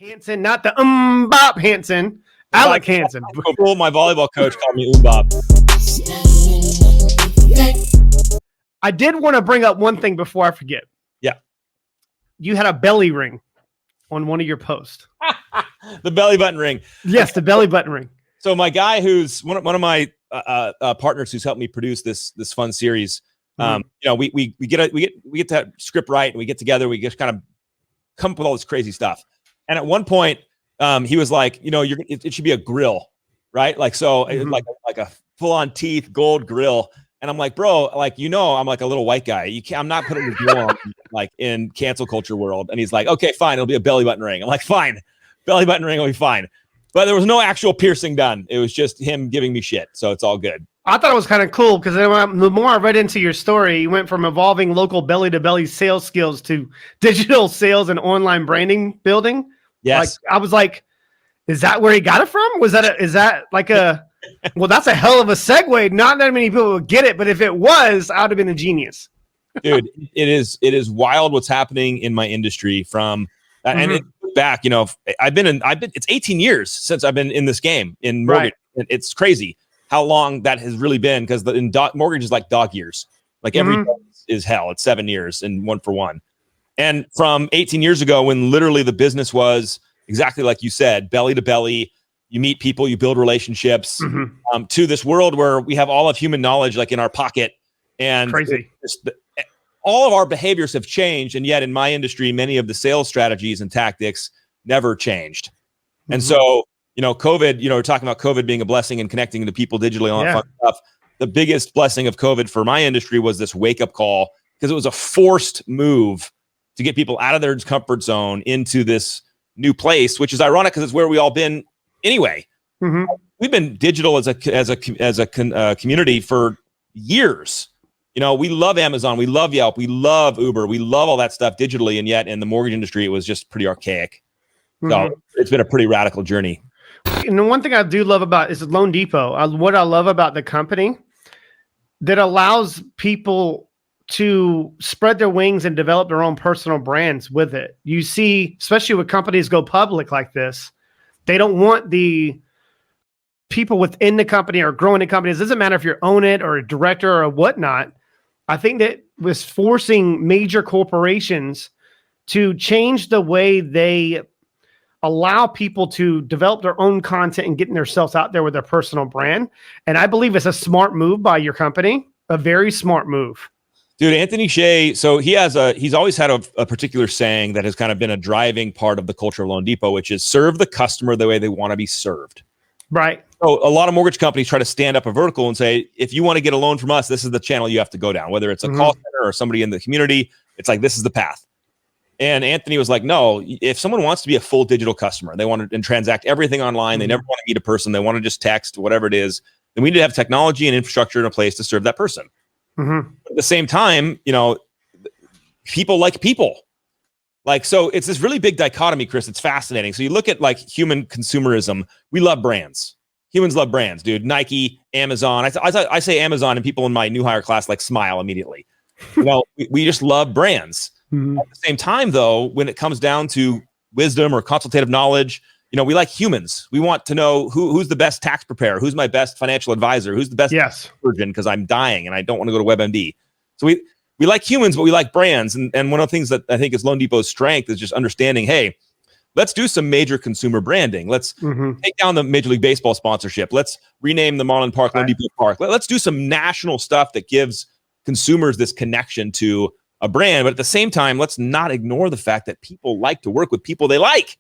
Hanson, not the Bop Hanson. ALEC HANSON. My volleyball coach called me Bob. I did want to bring up one thing before I forget. Yeah. You had a belly ring on one of your posts. The belly button ring. Yes, the belly button ring. So my guy, who's one of my partners, who's helped me produce this fun series. You know, we get that script right, and we get together. We just kind of come up with all this crazy stuff. And at one point, he was like, you know, it should be a grill, right? Like so, like a full-on teeth gold grill. And I'm like, bro, like, you know, I'm like a little white guy. I'm not putting a grill on like in cancel culture world. And he's like, okay, fine, it'll be a belly button ring. I'm like, fine, belly button ring will be fine. But there was no actual piercing done. It was just him giving me shit. So it's all good. I thought it was kind of cool because the more I read into your story, you went from evolving local belly-to-belly sales skills to digital sales and online branding building. Yes. Like, I was like, is that where he got it from? Is that like a, well, that's a hell of a segue. Not that many people would get it, but if it was, I would have been a genius. Dude, it is wild what's happening in my industry from, and it, back, you know, it's 18 years since I've been in this game in mortgage. Right. It's crazy how long that has really been, because mortgage is like dog years. Like every is hell. It's 7 years and 1 for 1. And from 18 years ago, when literally the business was exactly like you said, belly to belly, you meet people, you build relationships, to this world where we have all of human knowledge like in our pocket. And crazy. All of our behaviors have changed. And yet in my industry, many of the sales strategies and tactics never changed. And so, you know, COVID, you know, we're talking about COVID being a blessing and connecting to people digitally, all that fun stuff. The biggest blessing of COVID for my industry was this wake-up call, because it was a forced move to get people out of their comfort zone into this new place, which is ironic because it's where we all been anyway. We've been digital as a community for years. You know, we love Amazon, we love Yelp, we love Uber, we love all that stuff digitally, and yet in the mortgage industry, it was just pretty archaic. So it's been a pretty radical journey. And the one thing I do love about is Loan Depot. What I love about the company that allows people to spread their wings and develop their own personal brands with it. You see, especially when companies go public like this, they don't want the people within the company or growing the company. It doesn't matter if you own it or a director or whatnot. I think that was forcing major corporations to change the way they allow people to develop their own content and getting themselves out there with their personal brand. And I believe it's a smart move by your company, a very smart move. Dude, Anthony Shea, so he's always had a particular saying that has kind of been a driving part of the culture of Loan Depot, which is serve the customer the way they want to be served. Right. So a lot of mortgage companies try to stand up a vertical and say, if you want to get a loan from us, this is the channel you have to go down, whether it's a call center or somebody in the community. It's like, this is the path. And Anthony was like, no, if someone wants to be a full digital customer, they want to transact everything online, they never want to meet a person, they want to just text, whatever it is, then we need to have technology and infrastructure in a place to serve that person. At the same time, you know, people like people. Like, so it's this really big dichotomy, Chris. It's fascinating. So you look at like human consumerism. We love brands. Humans love brands, dude. Nike, Amazon. I say Amazon, and people in my new hire class like smile immediately. You know, we just love brands. At the same time, though, when it comes down to wisdom or consultative knowledge, you know, we like humans. We want to know who's the best tax preparer, who's my best financial advisor, who's the best surgeon because I'm dying and I don't want to go to WebMD. So we like humans, but we like brands. And one of the things that I think is Loan Depot's strength is just understanding, hey, let's do some major consumer branding. Let's take down the Major League Baseball sponsorship. Let's rename the Marlin Park Loan Depot Park. Let's do some national stuff that gives consumers this connection to a brand. But at the same time, let's not ignore the fact that people like to work with people they like.